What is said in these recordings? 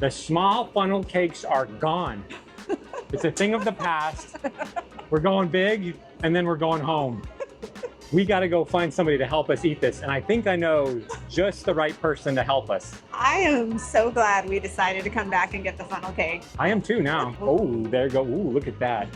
The small funnel cakes are gone. It's a thing of the past. We're going big, and then we're going home. We got to go find somebody to help us eat this. And I think I know just the right person to help us. I am so glad we decided to come back and get the funnel cake. I am too now. Oh, there you go. Ooh, look at that.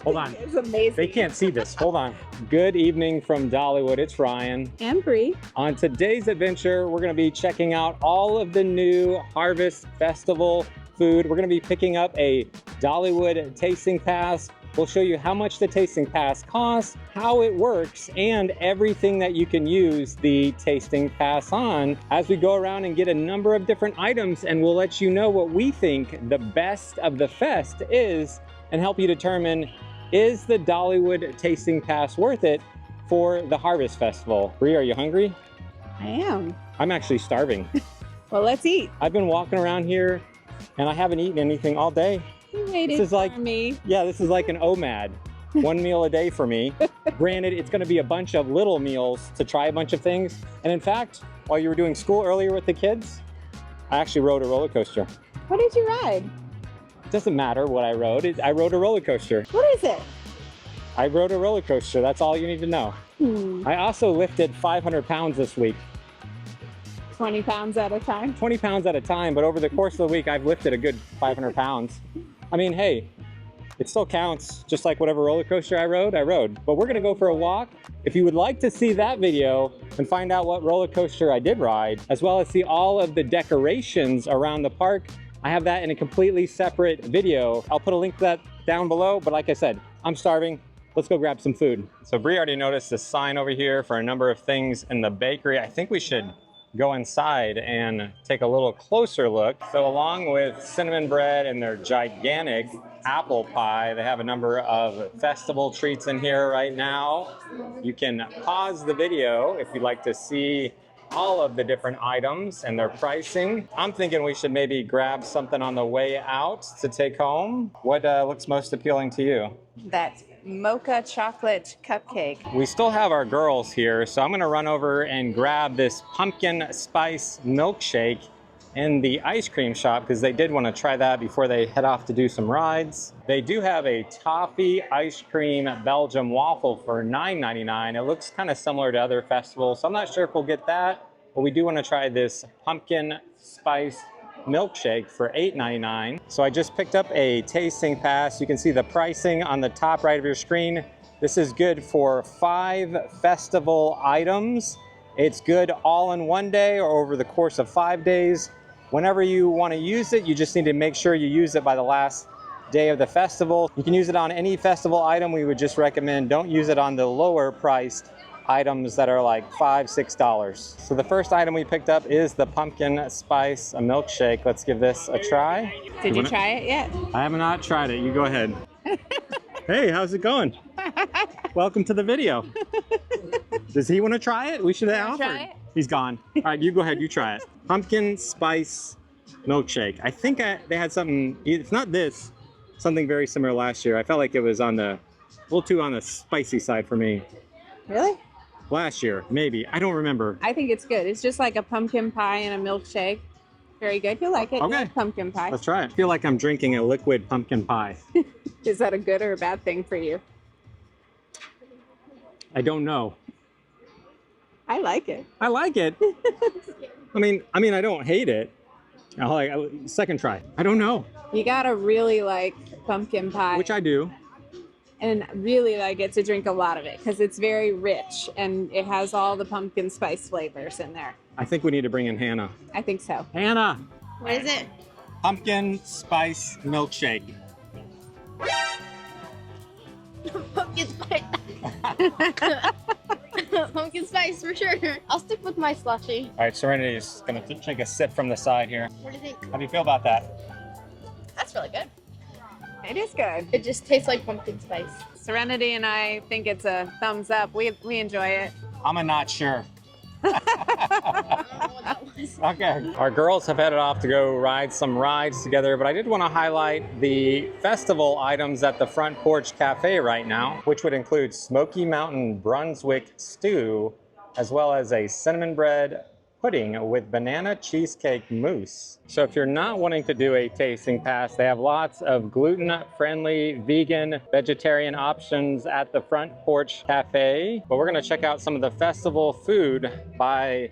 Hold on. It's amazing. They can't see this. Hold on. Good evening from Dollywood. It's Ryan. And Brie. On today's adventure, we're going to be checking out all of the new Harvest Festival food. We're going to be picking up a Dollywood tasting pass. We'll show you how much the tasting pass costs, how it works, and everything that you can use the tasting pass on as we go around and get a number of different items, and we'll let you know what we think the best of the fest is and help you determine, is the Dollywood tasting pass worth it for the Harvest Festival? Brie, are you hungry? I am. I'm actually starving. Well, let's eat. I've been walking around here and I haven't eaten anything all day. You waited This is like, for me. Yeah, this is like an OMAD. 1 meal a day for me. Granted, it's going to be a bunch of little meals to try a bunch of things. And in fact, while you were doing school earlier with the kids, I actually rode a roller coaster. What did you ride? It doesn't matter what I rode. I rode a roller coaster. What is it? I rode a roller coaster. That's all you need to know. I also lifted 500 pounds this week. 20 pounds at a time? 20 pounds at a time, but over the course of the week, I've lifted a good 500 pounds. I mean, hey, it still counts, just like whatever roller coaster I rode. But we're gonna go for a walk. If you would like to see that video and find out what roller coaster I did ride, as well as see all of the decorations around the park, I have that in a completely separate video. I'll put a link to that down below, but like I said, I'm starving. Let's go grab some food. So Brie already noticed the sign over here for a number of things in the bakery. I think we should go inside and take a little closer look. So along with cinnamon bread and their gigantic apple pie, they have a number of festival treats in here right now. You can pause the video if you'd like to see all of the different items and their pricing. I'm thinking we should maybe grab something on the way out to take home. What looks most appealing to you? That mocha chocolate cupcake. We still have our girls here, so I'm gonna run over and grab this pumpkin spice milkshake in the ice cream shop because they did want to try that before they head off to do some rides. They do have a toffee ice cream Belgium waffle for $9.99. It looks kind of similar to other festivals, so I'm not sure if we'll get that, but we do want to try this pumpkin spice milkshake for $8.99. So I just picked up a tasting pass. You can see the pricing on the top right of your screen. This is good for 5 festival items. It's good all in one day or over the course of 5 days. Whenever you want to use it, you just need to make sure you use it by the last day of the festival. You can use it on any festival item. We would just recommend don't use it on the lower priced items that are like $5, $6. So the first item we picked up is the pumpkin spice milkshake. Let's give this a try. Did you try it yet? I have not tried it. You go ahead. Hey, how's it going? Welcome to the video. Does he want to try it? We should have offered. Try it? He's gone. All right, you go ahead. You try it. Pumpkin spice milkshake. I think they had something. It's not this. Something very similar last year. I felt like it was on the a little too on the spicy side for me. Really? Last year, maybe. I don't remember. I think it's good. It's just like a pumpkin pie and a milkshake. Very good. You'll like it. Okay. You like pumpkin pie. Let's try it. I feel like I'm drinking a liquid pumpkin pie. Is that a good or a bad thing for you? I don't know. I like it. I like it. I mean, I don't hate it. Second try. I don't know. You gotta really like pumpkin pie. Which I do. And really like it to drink a lot of it because it's very rich and it has all the pumpkin spice flavors in there. I think we need to bring in Hannah. I think so. Hannah! What is it? Pumpkin spice milkshake. Pumpkin spice. Pumpkin spice for sure. I'll stick with my slushie. All right, Serenity is gonna take a sip from the side here. What do you think? How do you feel about that? That's really good. It is good. It just tastes like pumpkin spice. Serenity and I think it's a thumbs up. We enjoy it. I'm not sure. I don't know what that was. Okay. Our girls have headed off to go ride some rides together, but I did want to highlight the festival items at the Front Porch Cafe right now, which would include Smoky Mountain Brunswick stew, as well as a cinnamon bread pudding with banana cheesecake mousse. So if you're not wanting to do a tasting pass, they have lots of gluten-friendly, vegan, vegetarian options at the Front Porch Cafe. But we're gonna check out some of the festival food by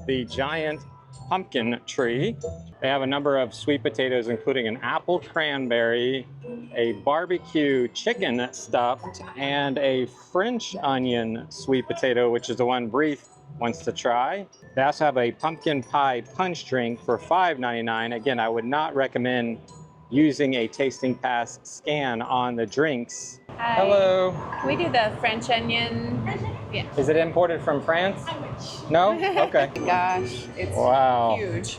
the giant pumpkin tree. They have a number of sweet potatoes, including an apple cranberry, a barbecue chicken stuffed, and a French onion sweet potato, which is the one Brie wants to try. They also have a pumpkin pie punch drink for $5.99. Again, I would not recommend using a tasting pass scan on the drinks. Hi. Hello. Can we do the French onion? Yeah. Is it imported from France? No? Okay. Gosh, it's Wow. huge.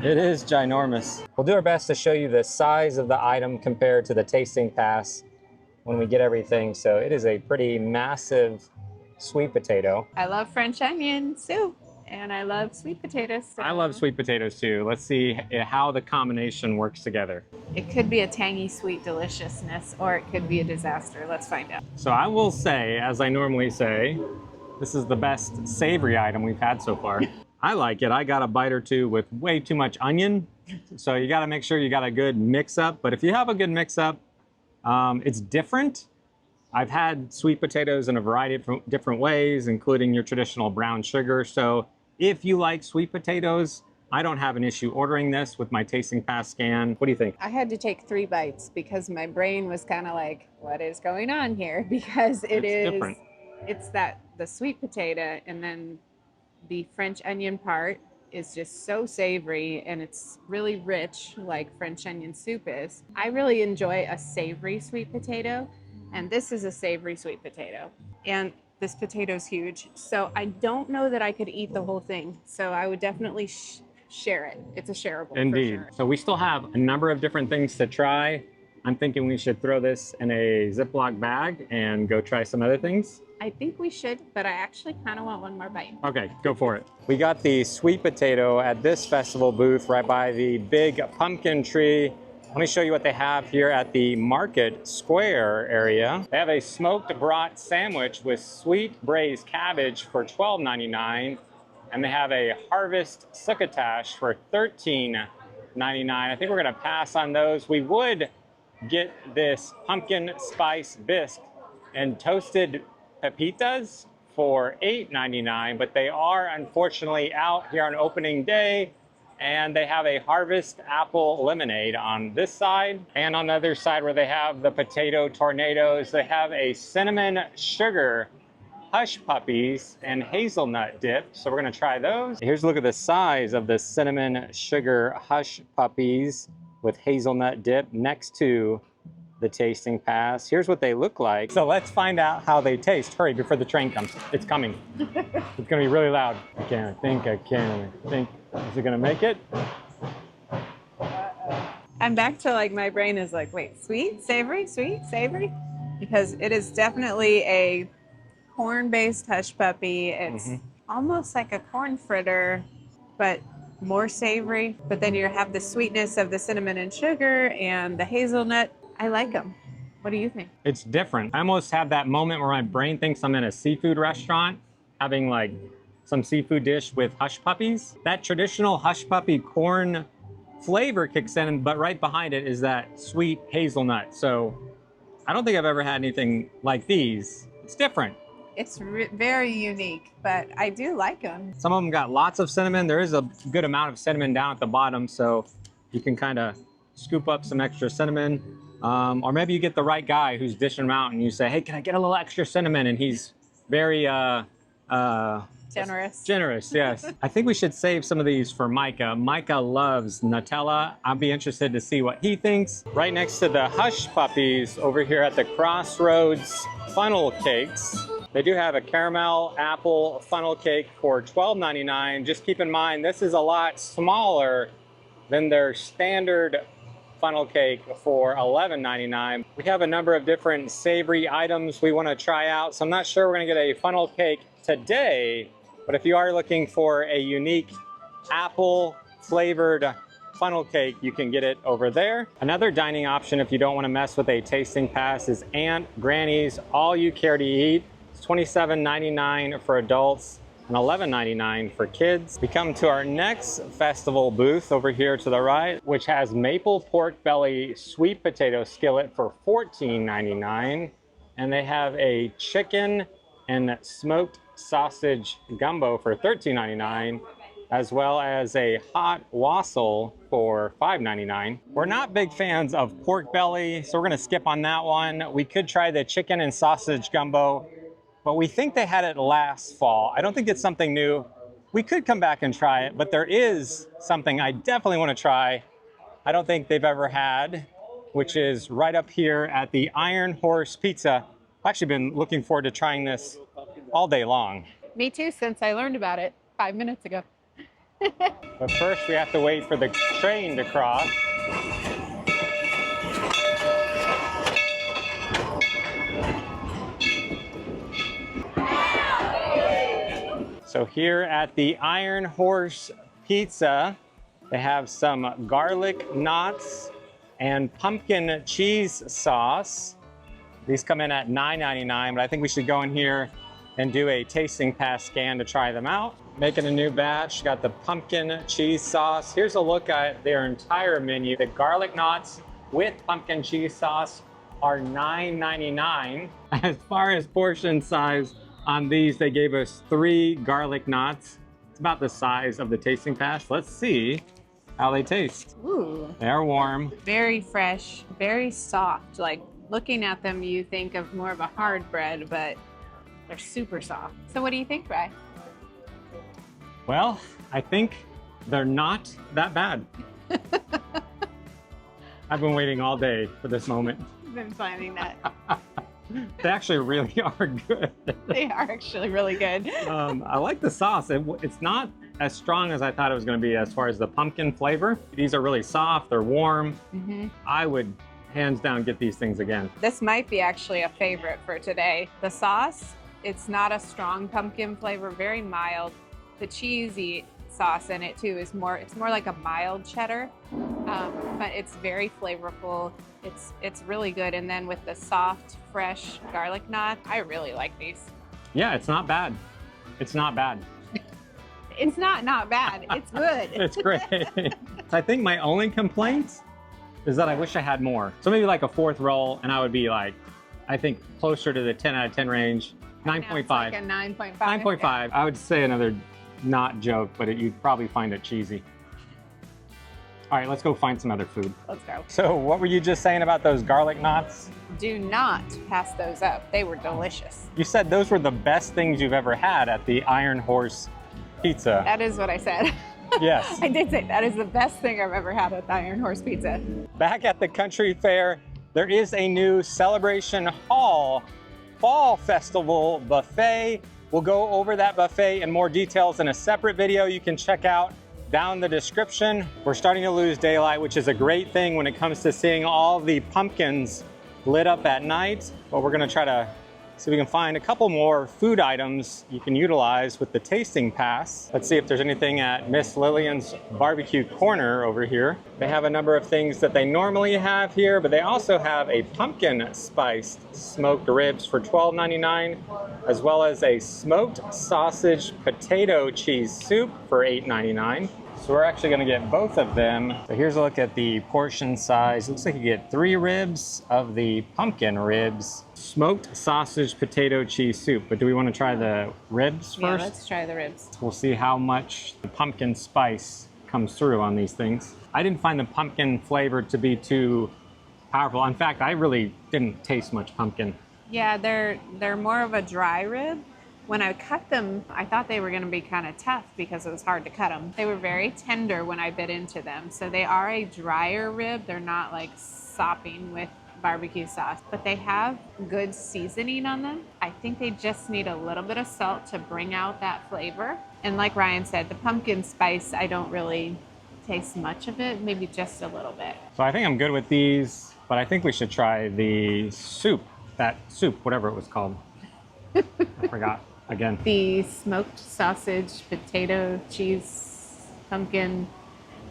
It is ginormous. We'll do our best to show you the size of the item compared to the tasting pass when we get everything. So it is a pretty massive sweet potato. I love French onion soup, and I love sweet potatoes. So I love sweet potatoes too. Let's see how the combination works together. it could be a tangy, sweet deliciousness, or it could be a disaster. Let's find out. So I will say, as I normally say, this is the best savory item we've had so far. I like it. I got a bite or two with way too much onion. So you got to make sure you got a good mix up. But if you have a good mix up, it's different. I've had sweet potatoes in a variety of different ways, including your traditional brown sugar. So if you like sweet potatoes, I don't have an issue ordering this with my tasting pass scan. What do you think? I had to take 3 bites because my brain was kind of like, what is going on here? Because it's different. It's that the sweet potato, and then the French onion part is just so savory, and it's really rich like French onion soup is. I really enjoy a savory sweet potato, and this is a savory sweet potato. And this potato's huge, so I don't know that I could eat the whole thing. So I would definitely share it. It's a shareable. Indeed. For sure. So we still have a number of different things to try. I'm thinking we should throw this in a Ziploc bag and go try some other things. I think we should, but I actually kind of want one more bite. Okay, go for it. We got the sweet potato at this festival booth right by the big pumpkin tree. Let me show you what they have here at the Market Square area. They have a smoked brat sandwich with sweet braised cabbage for $12.99. And they have a harvest succotash for $13.99. I think we're gonna pass on those. We would get this pumpkin spice bisque and toasted pepitas for $8.99, but they are unfortunately out here on opening day, and they have a harvest apple lemonade on this side. And on the other side where they have the potato tornadoes, they have a cinnamon sugar Hushpuppies and hazelnut dip. So we're gonna try those. Here's a look at the size of the cinnamon sugar Hushpuppies with hazelnut dip next to the tasting pass. Here's what they look like. So let's find out how they taste. Hurry before the train comes. It's coming. It's gonna be really loud. I think. Is it gonna make it? I'm back to like, my brain is like, wait, sweet, savory, because it is definitely a corn-based hush puppy. It's almost like a corn fritter, but more savory. But then you have the sweetness of the cinnamon and sugar and the hazelnut. I like them. What do you think? It's different. I almost have that moment where my brain thinks I'm in a seafood restaurant, having like some seafood dish with hush puppies. That traditional hush puppy corn flavor kicks in, but right behind it is that sweet hazelnut. So I don't think I've ever had anything like these. It's different. It's very unique, but I do like them. Some of them got lots of cinnamon. There is a good amount of cinnamon down at the bottom, so you can kind of scoop up some extra cinnamon. Or maybe you get the right guy who's dishing them out and you say, hey, can I get a little extra cinnamon? And he's very generous, yes. I think we should save some of these for Micah. Micah loves Nutella. I'll be interested to see what he thinks. Right next to the Hushpuppies over here at the Crossroads funnel cakes. They do have a caramel apple funnel cake for $12.99. Just keep in mind, this is a lot smaller than their standard funnel cake for $11.99. We have a number of different savory items we want to try out, so I'm not sure we're going to get a funnel cake today, but if you are looking for a unique apple flavored funnel cake, you can get it over there. Another dining option if you don't want to mess with a tasting pass is Aunt Granny's All You Care to Eat. It's $27.99 for adults and $11.99 for kids. We come to our next festival booth over here to the right, which has maple pork belly sweet potato skillet for $14.99. And they have a chicken and smoked sausage gumbo for $13.99, as well as a hot wassail for $5.99. We're not big fans of pork belly, so we're gonna skip on that one. We could try the chicken and sausage gumbo, but we think they had it last fall. I don't think it's something new. We could come back and try it, but there is something I definitely wanna try. I don't think they've ever had, which is right up here at the Iron Horse Pizza. I've actually been looking forward to trying this all day long. Me too, since I learned about it 5 minutes ago. But first we have to wait for the train to cross. So here at the Iron Horse Pizza, they have some garlic knots and pumpkin cheese sauce. These come in at $9.99, but I think we should go in here and do a tasting pass scan to try them out. Making a new batch, got the pumpkin cheese sauce. Here's a look at their entire menu. The garlic knots with pumpkin cheese sauce are $9.99. As far as portion size on these, they gave us 3 garlic knots. It's about the size of the tasting pass. Let's see how they taste. Ooh. They're warm. Very fresh, very soft. Like looking at them, you think of more of a hard bread, but they're super soft. So what do you think, Brie? Well, I think they're not that bad. I've been waiting all day for this moment. I've been planning that. They actually really are good. They are actually really good. I like the sauce. It's not as strong as I thought it was going to be as far as the pumpkin flavor. These are really soft. They're warm. Mm-hmm. I would hands down get these things again. This might be actually a favorite for today. The sauce, it's not a strong pumpkin flavor, very mild. The cheesy sauce in it too is it's more like a mild cheddar, but it's very flavorful. It's really good. And then with the soft, fresh garlic knot, I really like these. Yeah, it's not bad. It's not bad. It's not bad. It's good. It's great. I think my only complaint is that I wish I had more. So maybe like a 4th roll, and I would be like, I think closer to the 10 out of 10 range. 9.5. Like a 9.5. 9.5. Yeah. I would say another not joke, but you'd probably find it cheesy. All right, let's go find some other food. Let's go. So what were you just saying about those garlic knots? Do not pass those up. They were delicious. You said those were the best things you've ever had at the Iron Horse Pizza. That is what I said. Yes. I did say that is the best thing I've ever had at the Iron Horse Pizza. Back at the country fair, there is a new Celebration Hall Fall Festival buffet. We'll go over that buffet in more details in a separate video you can check out down the description. We're starting to lose daylight, which is a great thing when it comes to seeing all the pumpkins lit up at night. But we're gonna try to see if we can find a couple more food items you can utilize with the tasting pass. Let's see if there's anything at Miss Lillian's Barbecue Corner over here. They have a number of things that they normally have here, but they also have a pumpkin spiced smoked ribs for $12.99, as well as a smoked sausage potato cheese soup for $8.99. So we're actually gonna get both of them. So here's a look at the portion size. Looks like you get 3 ribs of the pumpkin ribs, smoked sausage potato cheese soup. But do we wanna try the ribs first? Yeah, let's try the ribs. We'll see how much the pumpkin spice comes through on these things. I didn't find the pumpkin flavor to be too powerful. In fact, I really didn't taste much pumpkin. Yeah, they're more of a dry rib. When I cut them, I thought they were going to be kind of tough because it was hard to cut them. They were very tender when I bit into them. So they are a drier rib. They're not like sopping with barbecue sauce, but they have good seasoning on them. I think they just need a little bit of salt to bring out that flavor. And like Ryan said, the pumpkin spice, I don't really taste much of it, maybe just a little bit. So I think I'm good with these, but I think we should try the soup, that soup, whatever it was called. I forgot. Again. The smoked sausage, potato, cheese, pumpkin.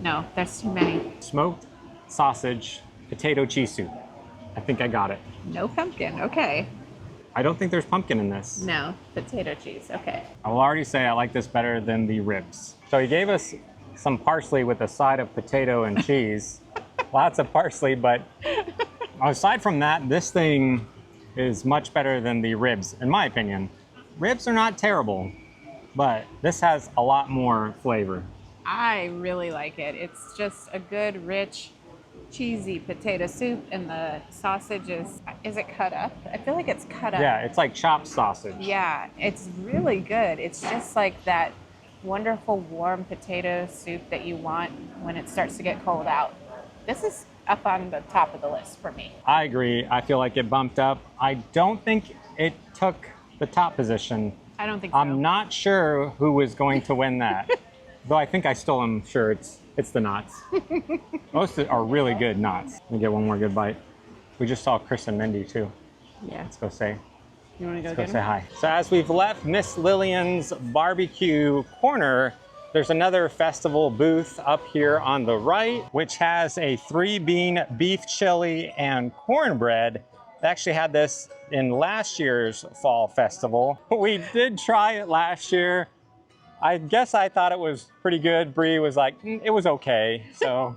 No, that's too many. Smoked sausage, potato cheese soup. I think I got it. No pumpkin, okay. I don't think there's pumpkin in this. No, potato cheese. Okay. I will already say I like this better than the ribs. So he gave us some parsley with a side of potato and cheese. Lots of parsley, but aside from that, this thing is much better than the ribs, in my opinion. Ribs are not terrible, but this has a lot more flavor. I really like it. It's just a good, rich, cheesy potato soup, and the sausage is it cut up? I feel like it's cut up. Yeah, it's like chopped sausage. Yeah, it's really good. It's just like that wonderful warm potato soup that you want when it starts to get cold out. This is up on the top of the list for me. I agree. I feel like it bumped up. I don't think it took the top position. I don't think so. I'm not sure who was going to win that. Though I think I still am sure it's the knots. Most are really good knots. Let me get one more good bite. We just saw Chris and Mindy too. Yeah. Let's go say. You want to Let's go go get say them? hi. So as we've left Miss Lillian's barbecue corner, there's another festival booth up here on the right, which has a 3-bean beef chili and cornbread. They actually had this in last year's fall festival. We did try it last year. I guess I thought it was pretty good. Brie was like, it was okay. So,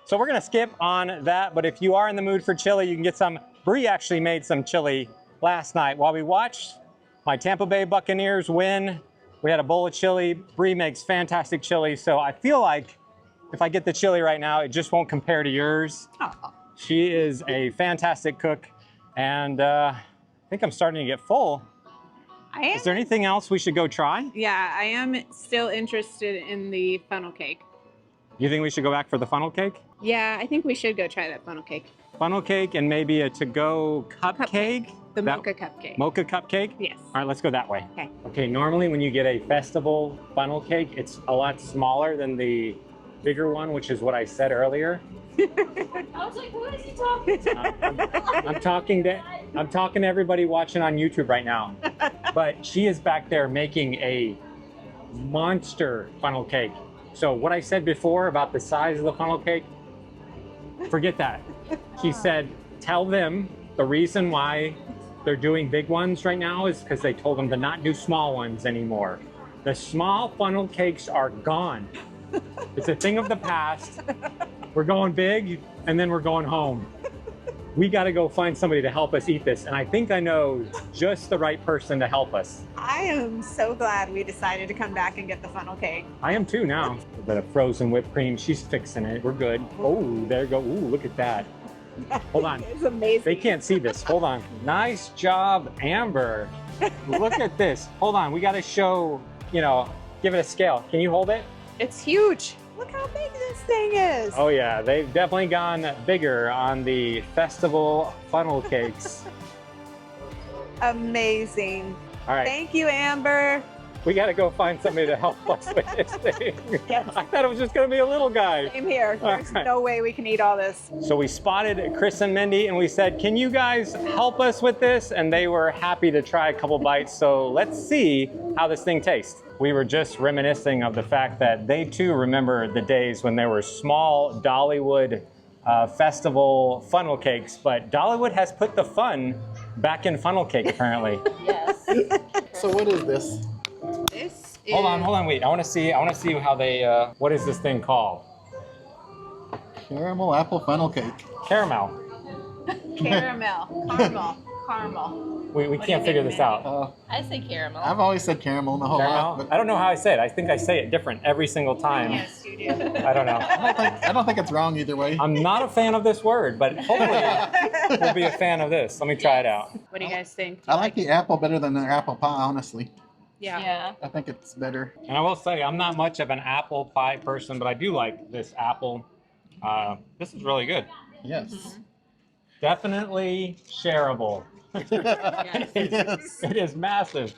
so we're gonna skip on that. But if you are in the mood for chili, you can get some. Brie actually made some chili last night while we watched my Tampa Bay Buccaneers win. We had a bowl of chili. Brie makes fantastic chili. So I feel like if I get the chili right now, it just won't compare to yours. Oh. She is a fantastic cook. And I think I'm starting to get full. Is there anything else we should go try? Yeah, I am still interested in the funnel cake. You think we should go back for the funnel cake? Yeah, I think we should go try that funnel cake. Funnel cake and maybe a to-go cupcake? The mocha cupcake. Mocha cupcake? Yes. All right, let's go that way. Okay. Okay, normally when you get a festival funnel cake, it's a lot smaller than the bigger one, which is what I said earlier. I was like, who is he talking to? I'm talking to everybody watching on YouTube right now. But she is back there making a monster funnel cake. So what I said before about the size of the funnel cake, forget that. She said, tell them the reason why they're doing big ones right now is because they told them to not do small ones anymore. The small funnel cakes are gone. It's a thing of the past. We're going big and then we're going home. We got to go find somebody to help us eat this. And I think I know just the right person to help us. I am so glad we decided to come back and get the funnel cake. I am too now. A bit of frozen whipped cream. She's fixing it. We're good. Oh, there you go. Ooh, look at that. Hold on. It's amazing. They can't see this. Hold on. Nice job, Amber. Look at this. Hold on. We got to show, give it a scale. Can you hold it? It's huge. Look how big this thing is. Oh yeah, they've definitely gone bigger on the festival funnel cakes. Amazing. All right. Thank you, Amber. We got to go find somebody to help us with this thing. Yes. I thought it was just going to be a little guy. Same here. There's right. no way we can eat all this. So we spotted Chris and Mindy and we said, can you guys help us with this? And they were happy to try a couple bites. So let's see how this thing tastes. We were just reminiscing of the fact that they too remember the days when there were small Dollywood festival funnel cakes, but Dollywood has put the fun back in funnel cake apparently. Yes. So what is this? This is... Hold on, wait. I want to see how they, what is this thing called? Caramel apple funnel cake. Caramel. Caramel. We can't figure this out. I say caramel. I've always said caramel my whole Caramel? life, I don't know how I say it. I think I say it different every single time. Yes, you do. I don't know. I don't think it's wrong either way. I'm not a fan of this word, but hopefully we'll be a fan of this. Let me try it out. What do you guys think? I like the apple better than the apple pie, honestly. Yeah. I think it's better. And I will say, I'm not much of an apple pie person, but I do like this apple. This is really good. Yes. Definitely shareable. It is massive.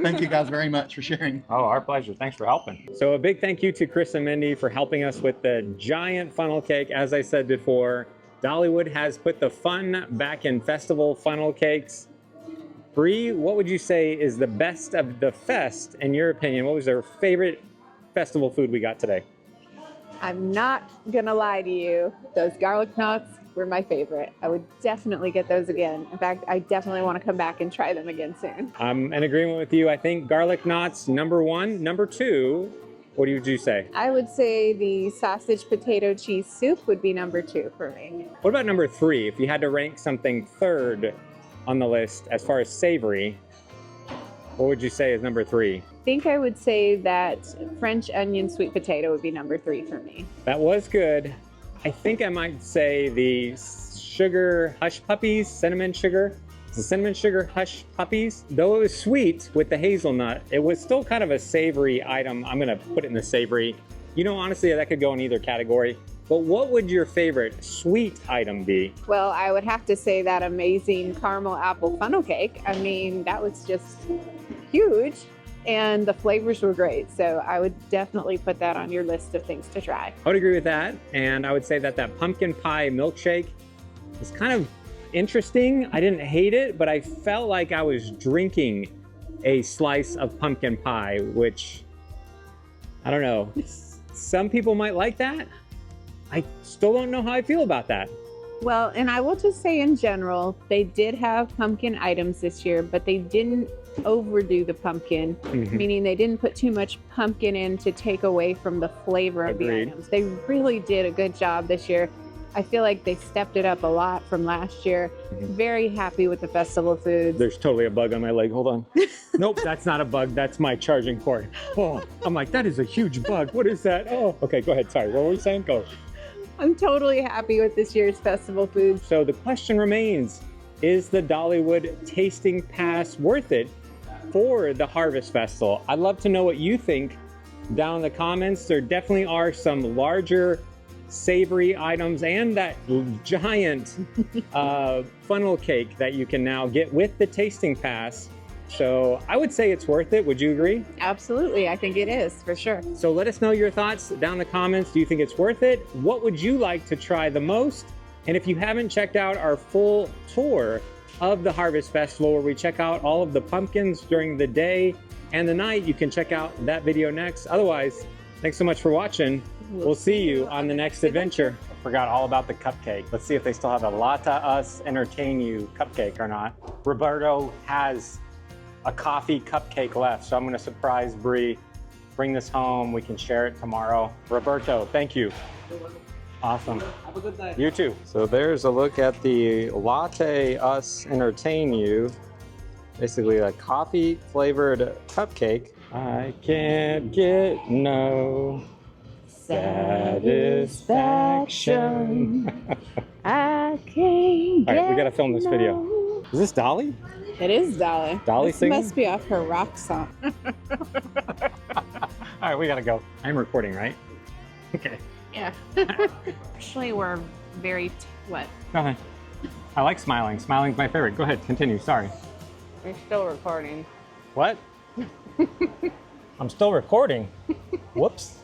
Thank you guys very much for sharing. Oh, our pleasure. Thanks for helping. So a big thank you to Chris and Mindy for helping us with the giant funnel cake. As I said before, Dollywood has put the fun back in festival funnel cakes. Brie, what would you say is the best of the fest, in your opinion? What was your favorite festival food we got today? I'm not gonna lie to you. Those garlic knots were my favorite. I would definitely get those again. In fact, I definitely want to come back and try them again soon. I'm in agreement with you. I think garlic knots, number one. Number two, what would you say? I would say the sausage potato cheese soup would be number 2 for me. What about number three? If you had to rank something third on the list as far as savory, what would you say is number 3? I think I would say that French onion sweet potato would be number 3 for me. That was good. I think I might say the sugar Hushpuppies, cinnamon sugar. The cinnamon sugar Hushpuppies. Though it was sweet with the hazelnut, it was still kind of a savory item. I'm gonna put it in the savory. You know, honestly, that could go in either category. But what would your favorite sweet item be? Well, I would have to say that amazing caramel apple funnel cake. I mean, that was just huge and the flavors were great. So I would definitely put that on your list of things to try. I would agree with that. And I would say that that pumpkin pie milkshake is kind of interesting. I didn't hate it, but I felt like I was drinking a slice of pumpkin pie, which, I don't know. Some people might like that. I still don't know how I feel about that. Well, and I will just say in general, they did have pumpkin items this year, but they didn't overdo the pumpkin, meaning they didn't put too much pumpkin in to take away from the flavor of the Agreed. items. They really did a good job this year. I feel like they stepped it up a lot from last year. Very happy with the festival foods. There's totally a bug on my leg. Hold on. Nope, that's not a bug. That's my charging cord. Oh, I'm like, that is a huge bug. What is that? Oh, okay, go ahead. Sorry, what were we saying? Go. I'm totally happy with this year's festival foods. So the question remains, is the Dollywood Tasting Pass worth it for the Harvest Festival? I'd love to know what you think down in the comments. There definitely are some larger savory items and that giant funnel cake that you can now get with the Tasting Pass. So I would say it's worth it. Would you agree? Absolutely, I think it is, for sure. So let us know your thoughts down in the comments. Do you think it's worth it? What would you like to try the most? And if you haven't checked out our full tour of the Harvest Festival, where we check out all of the pumpkins during the day and the night, you can check out that video next. Otherwise, thanks so much for watching. We'll see you on the next adventure. I forgot all about the cupcake. Let's see if they still have a Lotta Us Entertain You cupcake or not. Roberto has a coffee cupcake left, so I'm gonna surprise Brie, bring this home, we can share it tomorrow. Roberto, thank you. Awesome. Have a good night. You too. So there's a look at the Latte Us Entertain You. Basically a coffee flavored cupcake. I can't get no satisfaction. I can't All right, we get gotta film this video. no. Is this Dolly? It is Dolly. Dolly This singing? must be off her rock song. All right, we gotta go. I'm recording, right? Okay. Yeah. Actually, we're very, what? Go ahead. I like smiling. Smiling's my favorite. Go ahead, continue. Sorry. We're still recording. What? I'm still recording. Whoops.